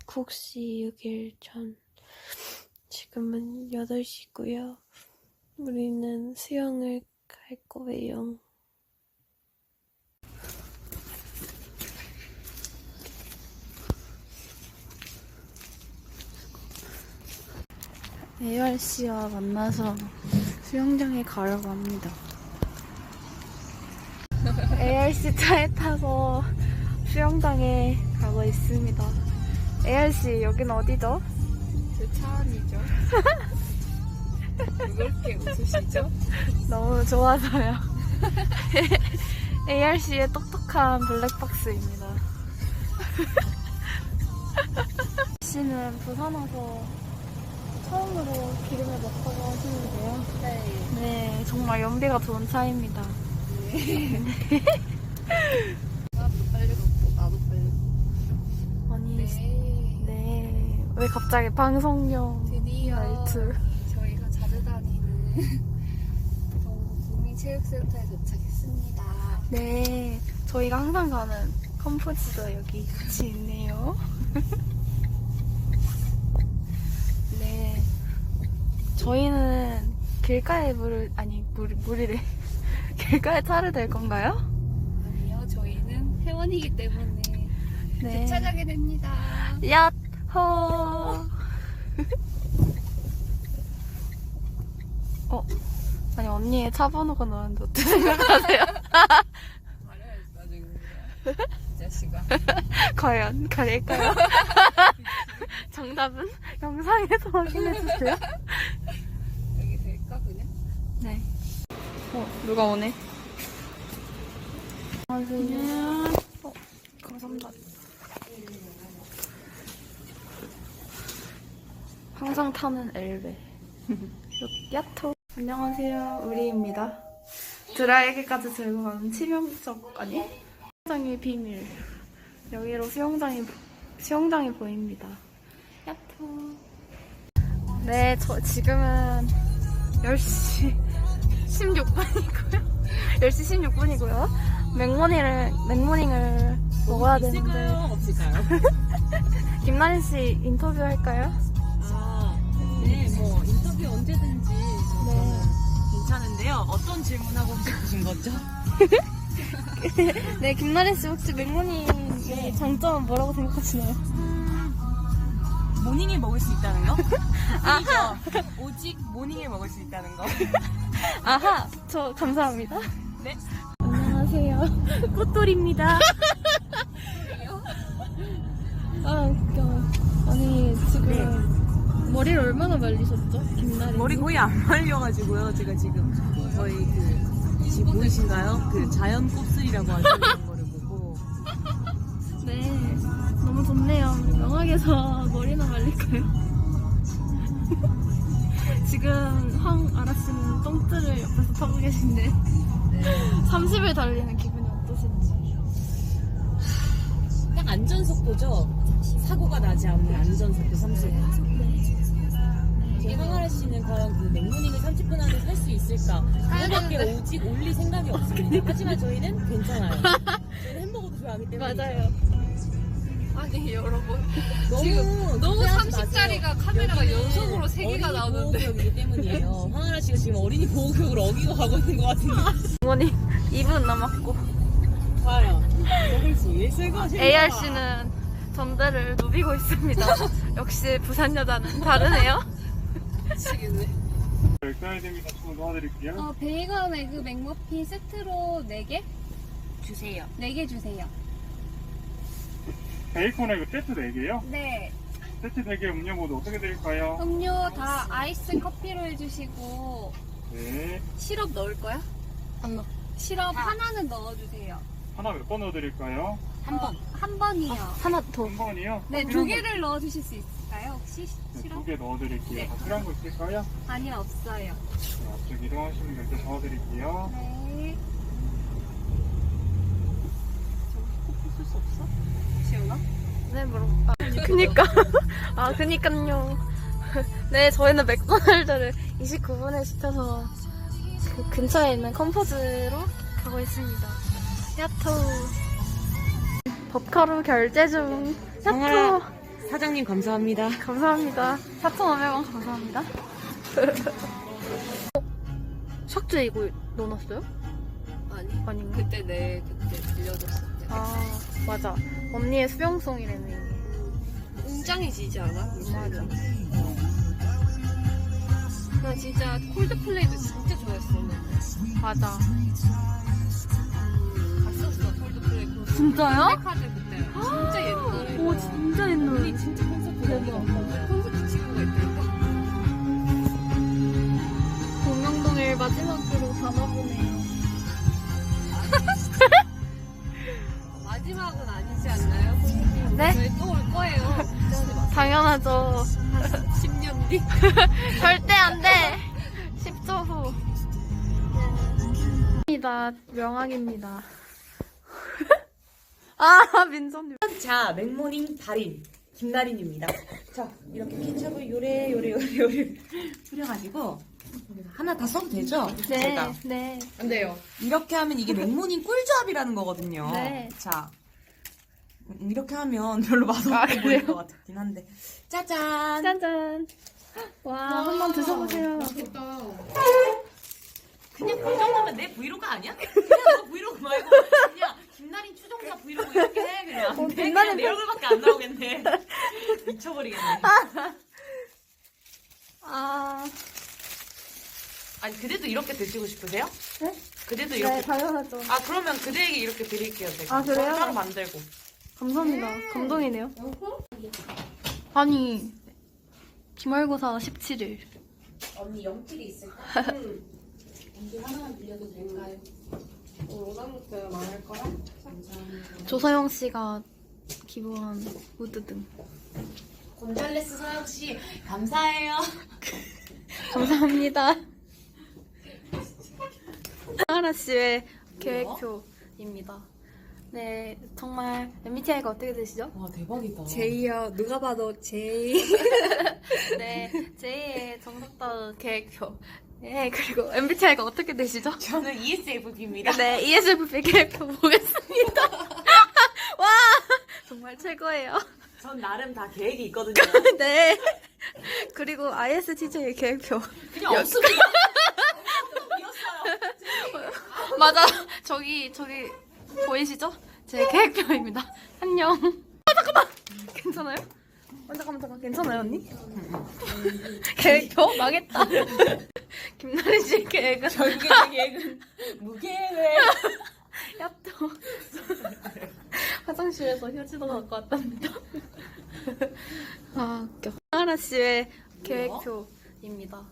국시 6일 전. 지금은 8시고요. 우리는 수영을 갈 거예요. AR씨와 만나서 수영장에 가려고 합니다. ARC 차에 타서 수영장에 가고 있습니다. ARC, 여긴 어디죠? 제 차 안이죠. 왜 그렇게 웃으시죠? 너무 좋아서요. ARC의 똑똑한 블랙박스입니다. 씨는 부산 와서 처음으로 기름을 넣다고 하시는데요. 네, 정말 연비가 좋은 차입니다. 나도 빨리 걷고 나도 빨리 걷고. 아니, 네. 네. 왜 갑자기 방송용 드디어 말투? 저희가 자주 다니는 국민체육센터에 도착했습니다. 네, 저희가 항상 가는 컴포즈도 여기 같이 있네요. 네, 저희는 길가에 물이래. 길가에 차를 댈 건가요? 아니요, 저희는 회원이기 때문에 네. 주차장에 됩니다. 야호! 아니, 언니의 차 번호가 나왔는데 어떻게 생각하세요? 말해야지 나중에. 이 자식아. 과연 가릴까요? 정답은 영상에서 확인해주세요. 여기 될까 그냥? 네. 누가 오네? 안녕하세요. 감사합니다. 항상 타는 엘베. 야토. 안녕하세요. 우리입니다. 드라이기까지 들고 가는 치명적, 아니? 수영장의 비밀. 여기로 수영장이 보입니다. 야토. 네, 저 지금은 10시 16분이고요. 10시 16분이고요. 맥모닝을 먹어야 되는데. 있을까요? 없을까요? 김나린 씨 인터뷰 할까요? 네, 뭐 인터뷰 언제든지 네. 괜찮은데요. 어떤 질문하고 싶으신 거죠? 네, 김나린 씨 혹시 맥모닝의 장점은 뭐라고 생각하시나요? 모닝에 먹을 수 있다는 거? 아니죠. 오직 모닝에 먹을 수 있다는 거. 아하, 저 감사합니다. 네. 안녕하세요. 꽃돌입니다. 아, 웃겨. 아니, 지금 머리를 얼마나 말리셨죠? 김나린 머리 거의 안 말려가지고요. 제가 지금 저희 지금 보이신가요? 자연 곱슬이라고 하시는 거를 보고. 네, 너무 좋네요. 명학에서 머리나 말릴까요? 지금 황아라씨는 똥뜰을 옆에서 타고 계신데 네. 30일 달리는 기분이 어떠신지? 딱 안전속도죠. 사고가 나지 않는 안전속도 30. 황아라 씨는 과연 그 맥모닝을 30분 안에 살 수 있을까? 그거밖에 오직 올릴 생각이 없습니다. 하지만 저희는 괜찮아요. 저희는 햄버거도 좋아하기 때문에. 맞아요. 아니 여러분 너무 30짜리가 카메라가 연속으로 3개가 나오는데 보호구역이기 때문이에요. 황아라 씨가 지금 어린이 보호구역을 어기고 가고 있는 것 같은데. 어머니 2분 남았고 과연 먹을 수 있을 것인가? ARC는 전대를 누비고 있습니다. 역시 부산 여자는 다르네요. 미치겠네. 써야 됩니다. 좀 도와드릴게요. 베이컨 에그 맥머핀 세트로 4개? 주세요. 4개 주세요. 베이컨에 그 세트 4개요? 네. 세트 4개 음료 모두 어떻게 드릴까요? 음료 다 아이스 커피로 해주시고 네. 시럽 넣을 거야? 안 넣어. 시럽 하나는 넣어주세요. 하나 몇 번 넣어드릴까요? 한 번. 한 번이요. 하나 더. 한 번이요? 네, 필요한 2개를 넣어주실 수 있을까요? 혹시 네, 시럽? 2개 넣어드릴게요. 네. 더 필요한 거 있을까요? 아니요, 없어요. 네, 앞쪽 이동하시면 이렇게 적어드릴게요. 네. 쓸 수 없어? 지훈아? 네, 물어볼까? 그니까. 그니깐요. 네, 저희는 맥도날드를 29분에 시켜서 그 근처에 있는 컴포즈로 가고 있습니다. 야토. 법카로 결제 중. 상하라 사장님 감사합니다. 감사합니다. 4,500원 감사합니다. 샥즈 이거 넣어놨어요? 아니. 아닌가? 그때 들려줬을 때. 아 맞아. 언니의 수용성이라며. 웅장해지지 않아? 맞아. 나 진짜 콜드플레이도 진짜 좋아했었는데. 맞아. 갔었어, 콜드플레이. 진짜요? 카드 그때. 진짜 옛날에. 오 진짜 옛날. 우리 진짜 콘서트 대박. 콘서트 친구가 있다니까. 동명동일 마지막으로 담아보네요. 마지막은 아니지 않나요? 네? 저희 또 올 거예요. 걱정하지 마세요. 당연하죠. 10년 뒤. 절대 안 돼. 10초 후. 입니다. 명학입니다. 아 민선님. 자, 맥모닝 달인 김나린입니다. 자, 이렇게 케첩을 요래 뿌려가지고 하나 다 써도 되죠? 네, 제가 네. 안 돼요. 이렇게 하면 이게 맥모닝 꿀조합이라는 거거든요. 네. 자, 이렇게 하면 별로 맛없게 아, 보일 그래요? 것 같긴 한데. 짜잔. 짠짠. 와, 한번 드셔보세요. 맛있겠다. 그냥 그 정도면 내 브이로그 아니야? 그냥 너 브이로그 말고 그냥 김나린 추종자 브이로그 이렇게 해 그냥. 어, 내 김나린 그냥 내 얼굴밖에 안 나오겠네. 미쳐버리겠네. 아, 아니 그대도 이렇게 드시고 싶으세요? 네? 그대도 네, 이렇게. 당연하죠. 아 그러면 그대에게 이렇게 드릴게요. 제가. 아, 그래요? 따로 만들고. 감사합니다. 감동이네요. 아니, 기말고사 17일. 언니 영필이 있을까? 언제 하나만 빌려도 될까요? 오늘부터 말할 거라? 감사합니다. 조서영 씨가 기부한 우드등. 곤잘레스 서영 씨 감사해요. 감사합니다. 하라 씨의 계획표입니다. 네, 정말 MBTI가 어떻게 되시죠? 와 대박이다. 제이요. 누가 봐도 제이. 네, J의 정석다운 계획표. 네, 그리고 MBTI가 어떻게 되시죠? 저는 ESFP입니다. 네, ESFP 계획표 보겠습니다. 와, 정말 최고예요. 전 나름 다 계획이 있거든요. 네. 그리고 ISTJ의 계획표. 그냥 없습니다. 비었어요. 맞아. 저기 보이시죠? 제 계획표입니다. 안녕. 아, 잠깐만. 괜찮아요? 잠깐만. 괜찮아요, 언니? 계획표 망했다. 김나린 씨 계획은 결국에 제 계획은 무계획. 얍도. 화장실에서 휴지도 갖고 왔답니다. 아, 웃겨. 하라 씨의 계획표입니다.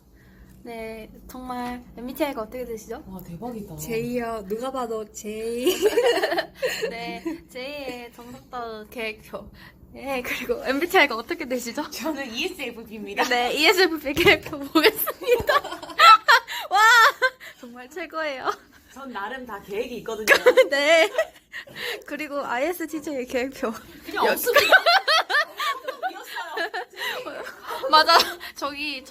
네, 정말 MBTI가 어떻게 되시죠? 와 대박이다. 제이요. 누가 봐도 제이. 네, J의 정석다운 계획표. 네, 그리고 MBTI가 어떻게 되시죠? 저는 ESFP입니다. 네, ESFP 계획표 보겠습니다. 와, 정말 최고예요. 전 나름 다 계획이 있거든요. 네. 그리고 ISTJ의 계획표. 그냥 없습니다. 비었어요. 맞아. 저기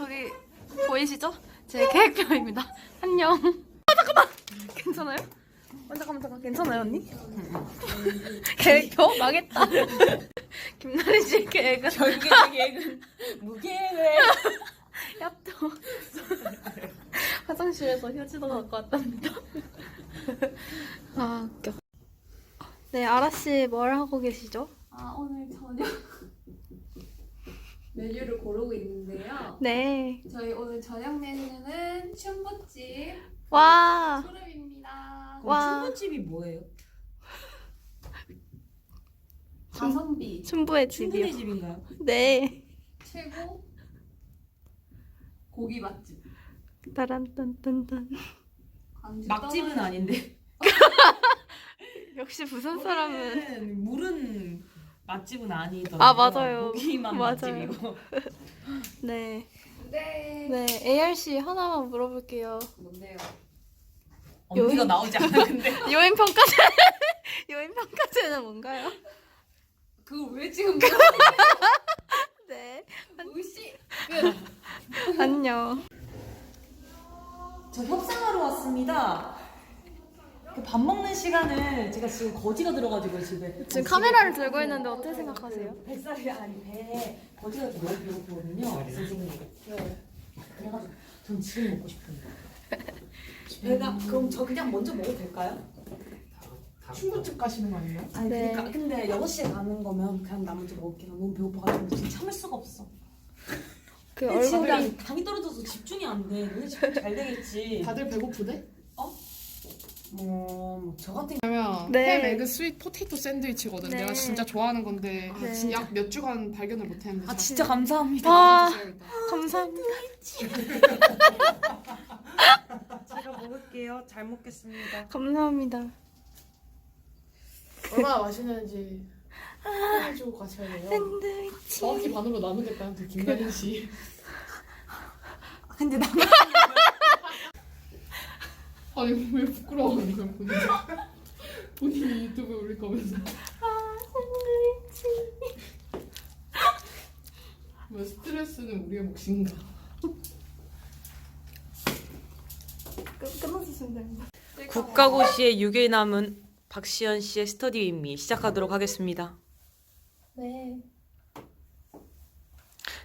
보이시죠? 제 계획표입니다. 안녕. 아, 잠깐만. 괜찮아요? 잠깐만. 괜찮아요, 언니? 계획표 망했다. 김나린 씨 계획은 결국에 제 계획은 무계획. 얍도. 화장실에서 휴지도 갖고 왔답니다. 아, 웃겨. 네, 아라씨 뭘 하고 계시죠? 아, 오늘 저녁 메뉴를 고르고 있는데요. 네. 저희 오늘 저녁 메뉴는 춘부집 와. 소름입니다. 와. 춘부집이 뭐예요? 가성비 춘부의 춘부네 집이요. 집인가요? 네. 최고 고기 맛집. 따란딴딴딴. 광주 막집은 떠나는 아닌데. 역시 부산 사람은 거기는 물은 맛집은 아니더라고요. 아, 맞아요. 고기만 맞아요. 맛집이고. 네. 네. 네, ARC 하나만 물어볼게요. 뭔데요? 언니가 나오지 않아 근데. 요인 평가제. 요인 평가제는 뭔가요? 그거 왜 지금 네. 무시? 안녕. 저 협상하러 왔습니다. 밥 먹는 시간을 제가 지금 거지가 들어가지고 집에 지금 카메라를 들고 있는데 어떻게 생각하세요? 뱃살이 아니 배에 거지가 너무 배고프거든요 선생님. 그래가지고 전 지금 먹고 싶은데 배가 그럼 저 그냥 먼저 먹어도 될까요? 중국집 가시는 거 아니에요? 아니 네. 그러니까 근데 6시에 가는 거면 그냥 나 먼저 먹을게. 나 너무 배고파가지고 지금 참을 수가 없어. 그 근데 지금 얼굴이 당이 떨어져서 집중이 안 돼. 너네 집중 잘 되겠지. 다들 배고프대? 저 같은 그러면 네. 햄 에그 스윗 포테이토 샌드위치거든. 네. 내가 진짜 좋아하는 건데 네. 약 몇 주간 발견을 못했는데. 아 진짜 감사합니다. 와 드셔야겠다. 감사합니다. 제가 먹을게요. 잘 먹겠습니다. 감사합니다. 얼마나 맛있는지 해주고 가셔야 돼요. 샌드위치. 정확히 반으로 나누겠다는데 김나린 씨. 근데 나 아니 왜 부끄러워하는 거야 본인이? 본인이 유튜브 올릴 거면서. 뭐 스트레스는 우리의 몫인가? 끊어주시면 됩니다. 국가고시에 6일 남은 박시연 씨의 스터디 윗미 시작하도록 하겠습니다. 네.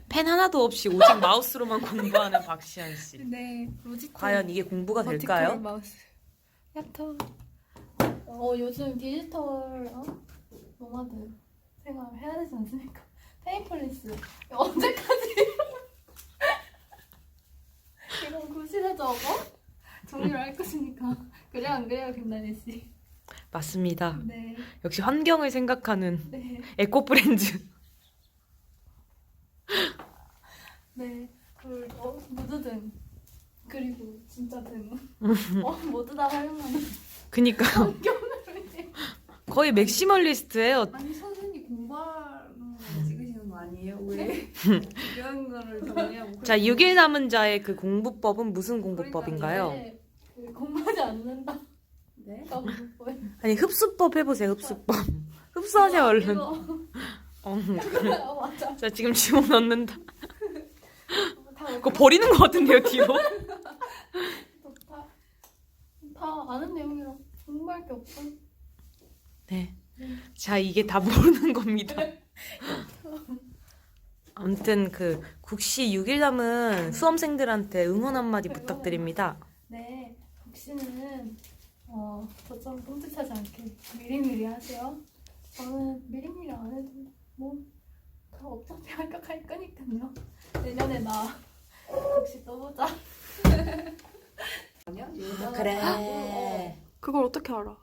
펜 하나도 없이 오직 마우스로만 공부하는 박시연 씨. 네. 로지텍. 과연 이게 공부가 버티컬 될까요? 마우스. 야터. 요즘 디지털 노마드 생활 해야 되지 않습니까? 페이퍼리스. 언제까지 이건 구실에 적어? 정리를 할 것이니까. 그래 안 그래요 김나리 씨? 맞습니다. 네. 역시 환경을 생각하는 네. 에코 브랜드. 네. 무드 등. 그리고 진짜 등. 모두 다 활용하는 그니까 환경을 위해. 거의 맥시멀리스트예요. 아니 선생님 공부하는 거 찍으시는 거 아니에요? 왜 이런 거를 정리하고 자, 6일 남은 자의 그 공부법은 무슨 공부법인가요? 네. 그 공부하지 않는다. 네? 공부법. 아니 흡수법 해보세요. 흡수법. 흡수하세요 얼른. 이거 맞아. 자, 지금 지원 넣는다. 다 그거 버리는 것 같은데요 뒤로? 다 아는 내용이라 공부할 게 없어. 네. 자, 이게 다 모르는 겁니다. 아무튼 그 국시 6일 남은 수험생들한테 응원 한마디 부탁드립니다. 네, 복시는 저처럼 똥집하지 않게 미리미리 하세요. 저는 미리미리 안 해도 다 어차피 합격할 거니까요. 내년에 나 복시 떠보자. 아니야? 그래. 그걸 어떻게 알아?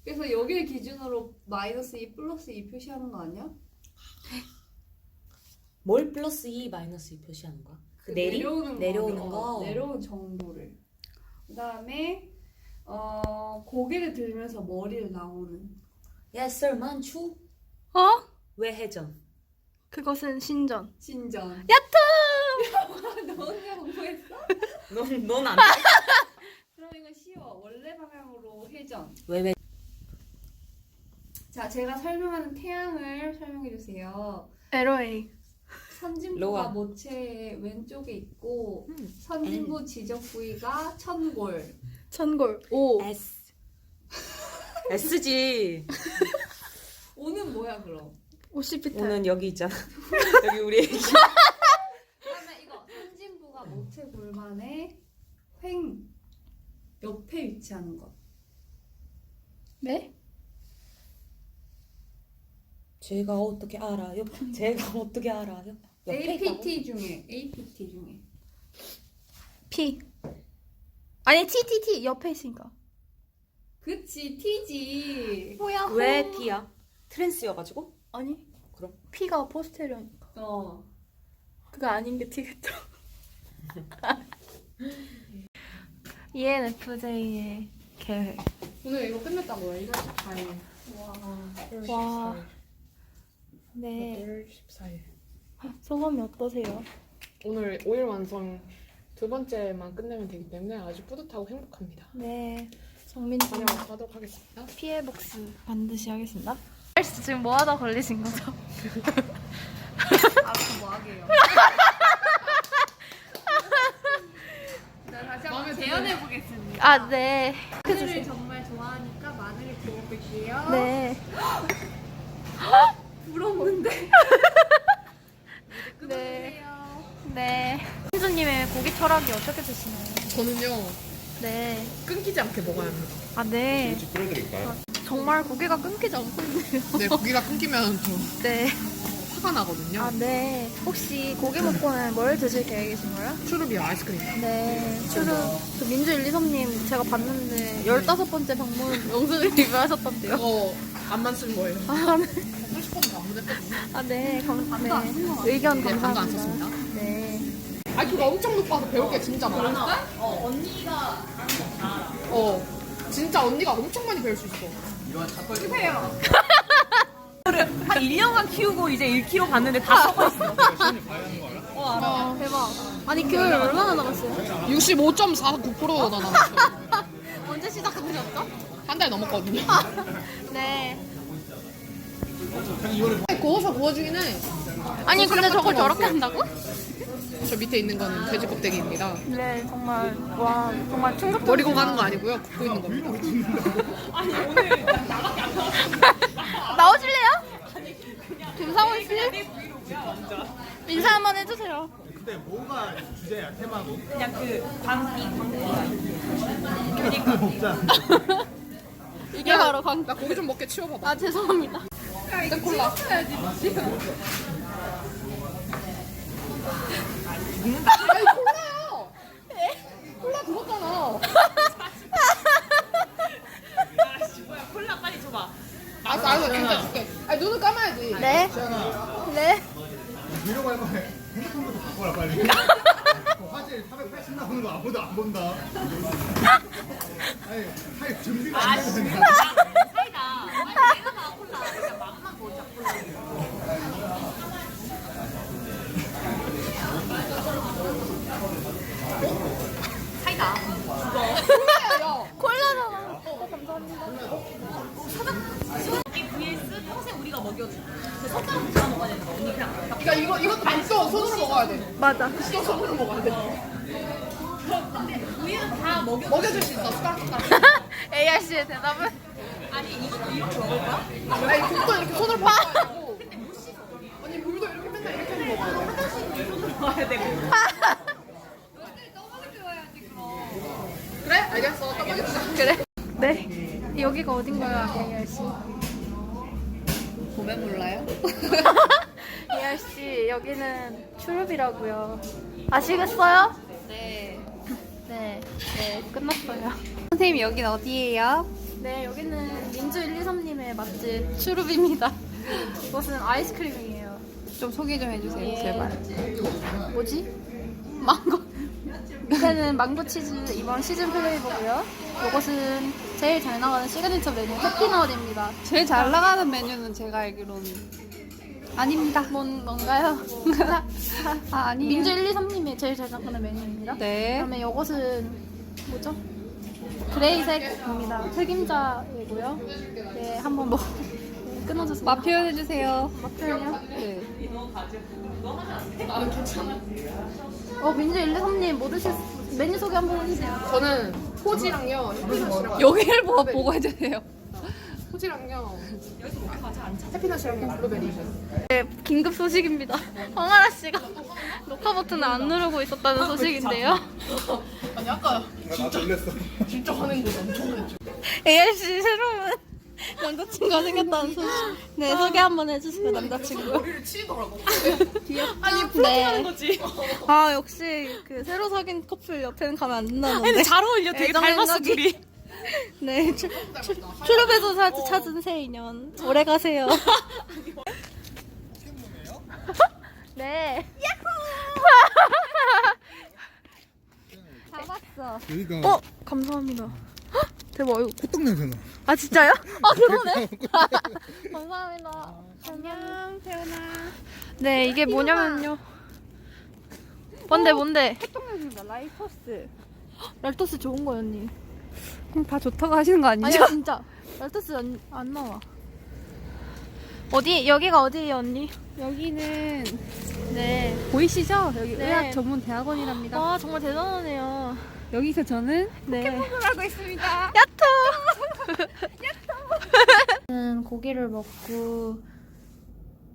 그래서 여기를 기준으로 마이너스 2 플러스 2 표시하는 거 아니야? 뭘 플러스 2 마이너스 2 표시하는 거야? 그 내려오는 거. 내려오는 정보를. 그다음에 고개를 들면서 머리를 나오는. Yes sir, 만추. 어? 왜 해전? 그것은 신전. 진전. 야트! 너 혼자 공부했어? 넌 안. 그럼 이거 쉬워. 원래 방향으로 회전. 왜? 자, 제가 설명하는 태양을 설명해 주세요. LOA. 선진부가 로아. 모체의 왼쪽에 있고 선진부 지적 부위가 천골. 천골. O. S. S지. 오는 뭐야 그럼? 오시피탈. 오는 여기 있잖아. 여기 우리 애기. 그러면 이거 선진부가 모체 골반의 횡 옆에 위치하는 것. 네? 제가 어떻게 알아요? 제가 어떻게 알아요? APT 중에 P. 아니 T 옆에 있으니까. 그치 T지. 뭐야? 왜 T야? 트랜스여가지고? 아니. 그럼? P가 포스테리어니까. 그거 아닌 게 T겠죠. ENFJ의 계획. 오늘 이거 끝냈다고요? 이거 14일. 와. 네. 14일. 소감이 어떠세요? 오늘 5일 완성 두 번째만 끝내면 되기 때문에 아주 뿌듯하고 행복합니다. 네. 정민님 다녀와서 하도록 하겠습니다. 피해 복수 반드시 하겠습니다. 지금 뭐 하다 걸리신 거죠? 알아서 뭐 하게요. 자, 다시 한번 마음에 재현해 보겠습니다. 아, 네. 오늘을 정말 드릴게요. 네. 부럽는데. 네. 네. 신수님의 고기 철학이 어떻게 되시나요? 저는요 네. 끊기지 않게 먹어야 합니다. 아, 네. 끓여드릴까요? 정말 고기가 끊기지 않거든요. 네, 고기가 끊기면 저 네. 화가 나거든요. 아, 네. 혹시 고기 먹고는 뭘 드실 계획이신가요? 추루비와 아이스크림. 네. 추루, 그 민주 123님 제가 봤는데 15번째 방문 영수증 리뷰하셨던데요. 안만 쓴 거예요. 아, 네. 하고 싶어서 방문했거든요. 아, 네. 네. 의견 네, 감사합니다. 방도 안 썼습니다. 네. 아이큐가 엄청 높아서 배울 게 진짜 많아. 언니가 진짜 언니가 엄청 많이 배울 수 있어. 한 1년간 키우고 이제 1kg 봤는데 다 썩어 있어. 대박. 아니, 교육 얼마나 남았어요? 65.49%나 남았어요. 언제 시작하셨죠? 한 달 넘었거든요. 네. 구워서 구워주긴 해. 아니, 근데 저걸 저렇게 한다고? 저 밑에 있는 거는 돼지 껍데기입니다. 네, 정말. 와, 정말 충격. 버리고 가는 거 아니고요. 굽고 있는 겁니다. 나오실래요? 김상훈 씨? 인사 한번 해주세요. 근데 뭐가 주제야 테마고? 그냥 그 광기 이게 바로 광. 나 고기 좀 먹게 치워봐봐. 아, 죄송합니다. 일단 콜라. 아니 콜라요. 콜라 그거잖아. 콜라 빨리 줘봐. 알았어 진짜 줄게. 아니 눈을 감아야지. 네. 네. 이러고 할만해. 핸드폰부터 바꿔라 빨리. 화질 480 나오는 거 아무도 안 본다. 아니 할 준비가 안 되는데. 사이다. 아니 내가 다 콜라. 그냥 맛만 보자. 사이다. 콜라잖아. 이 vs 평생 우리가 먹여줘. 그 숟가락 다 먹어야 되는 거. 언니 그냥 그러니까 이거 반도 손으로 먹어야 돼. 맞아. 이거 손으로 먹어야 돼. 우리는 다 먹여. 먹여줄 수 있어. 숟가락. ARC의 대답은? 아니 이것도 이렇게 먹을 거야? 아니 국도 이렇게 손으로 먹어야 되고. 아니 물도 이렇게 맨날 이렇게 해서 먹어야 돼. 먹어야 되고. 그래? 알겠어. 떠먹여주자. 그래? 네. 여기가 어딘가요, ARC? 보면 몰라요? ARC, 여기는 추룹이라고요. 아시겠어요? 네. 네. 네, 끝났어요. 선생님 여긴 어디예요? 네, 여기는 민주 123님의 맛집 추룹입니다. 이것은 아이스크림이에요. 좀 소개 좀 해주세요, 예. 제발. 뭐지? 망고. 밑에는 망고 치즈 이번 시즌 플레이버고요. 이것은 제일 잘 나가는 시그니처 메뉴 해피넛입니다. 제일 잘 나가는 메뉴는 제가 알기로는 아닙니다. 뭔가요? 아, 아니에요. 민주 123님의 제일 잘 나가는 메뉴입니다. 네. 그다음에 이것은 뭐죠? 그레이색입니다. 튀김자이고요. 네, 한번 끊어주세요. 맛 표현해주세요. 맛표현이요? 네. 나는 괜찮아. 민주 123님 뭐 드실 메뉴 소개 한번 해주세요. 저는 포지랑요. 해피넛이랑. 여기를 보고 해주세요. 포지랑요. 해피넛이랑 블루베리. 네, 긴급 소식입니다. 황아라 씨가 녹화 버튼을 안 누르고 있었다는 소식인데요. 아니 아까 나 놀랬어. 진짜 화낸 거 엄청 냈죠. AR 씨 새로운 남자친구가 생겼다는 소식. 네, 소개 한번 해주세요, 남자친구. 머리를 치더라고. 아니, 플러팅하는 거지. 아, 역시 그 새로 사귄 커플 옆에는 가면 안 된다는데. 근데 잘 어울려. 되게 애정 닮았어 생각이. 둘이. 네, 출업에서 찾은 새 인연. 오래 가세요. 네. 잡았어. 여기가 감사합니다. 헉, 대박, 이거. 호떡 냄새나. 아, 진짜요? 아, 그러네. 감사합니다. 안녕, 태연아. 네, 이게 뭐냐면요. 뭔데? 해통입니다. 라이터스. 랄토스 좋은 거요, 언니. 다 좋다고 하시는 거 아니죠? 아니야, 진짜. 랄토스 안 나와. 여기가 어디예요, 언니? 여기는 네. 보이시죠? 여기 네. 의학 전문 대학원이랍니다. 와, 정말 대단하네요. 여기서 저는 네. 하고 있습니다. 야토! 야토! 고기를 먹고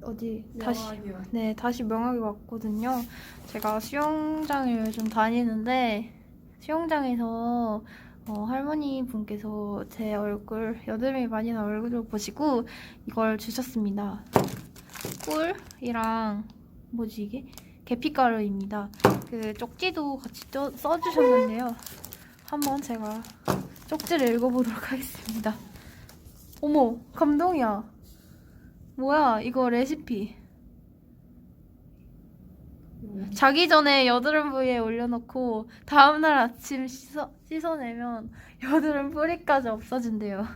어디 명확이요. 다시 명하게 왔거든요. 제가 수영장을 좀 다니는데 수영장에서 할머니 분께서 제 얼굴, 여드름이 많이 난 얼굴을 보시고 이걸 주셨습니다. 꿀이랑 뭐지 이게? 계피가루입니다. 그 쪽지도 같이 써주셨는데요. 한번 제가 쪽지를 읽어보도록 하겠습니다. 어머, 감동이야. 뭐야, 이거 레시피. 자기 전에 여드름 부위에 올려놓고 다음날 아침 씻어내면 여드름 뿌리까지 없어진대요.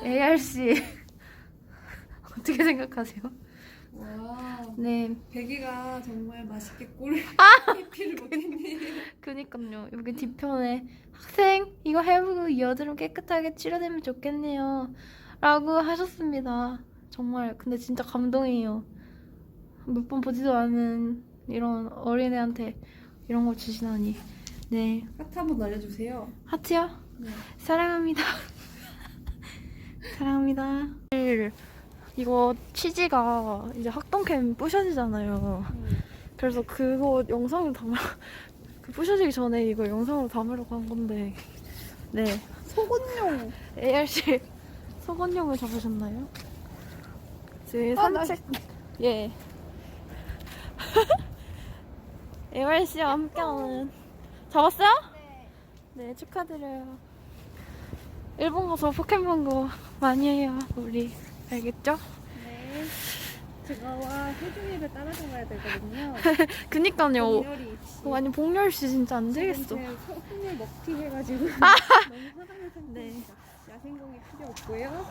ARC 어떻게 생각하세요? 와, 네, 베개가 정말 맛있게 꿀을 해피를 못했네요. 그니까요. 여기 뒤편에 학생 이거 해보고 여드름 깨끗하게 치료되면 좋겠네요 라고 하셨습니다. 정말 근데 진짜 감동이에요. 몇 번 보지도 않은 이런 어린애한테 이런 걸 주시다니. 네, 하트 한번 날려주세요. 하트요? 네. 사랑합니다. 사랑합니다. 이거 치즈가 이제 학동캠 부셔지잖아요. 그래서 그거 영상을 그 부셔지기 전에 이거 영상으로 담으려고 한 건데. 네. 속옷용. ARC 속옷용을 잡으셨나요? 제 산책. 예. ARC와 함께하는. 잡았어요? 네, 축하드려요. 일본 가서 포켓몬고 많이 해요, 우리. 알겠죠? 네. 제가와 혜중이를 따라잡아야 되거든요. 그니까요. 공렬이 있지. 아니, 복렬씨 진짜 안 되겠어. 제 소품을 먹튀 해가지고 너무 화나는 상태입니다. 네. 야생동이 필요 없고요.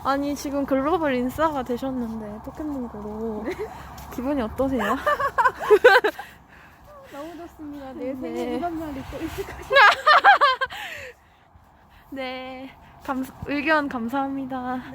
아니, 지금 글로벌 인싸가 되셨는데, 포켓몬고로. 기분이 어떠세요? 너무 좋습니다. 내 네. 생에 이런 날이 또 있을 것 같아요. 네. 의견 감사합니다.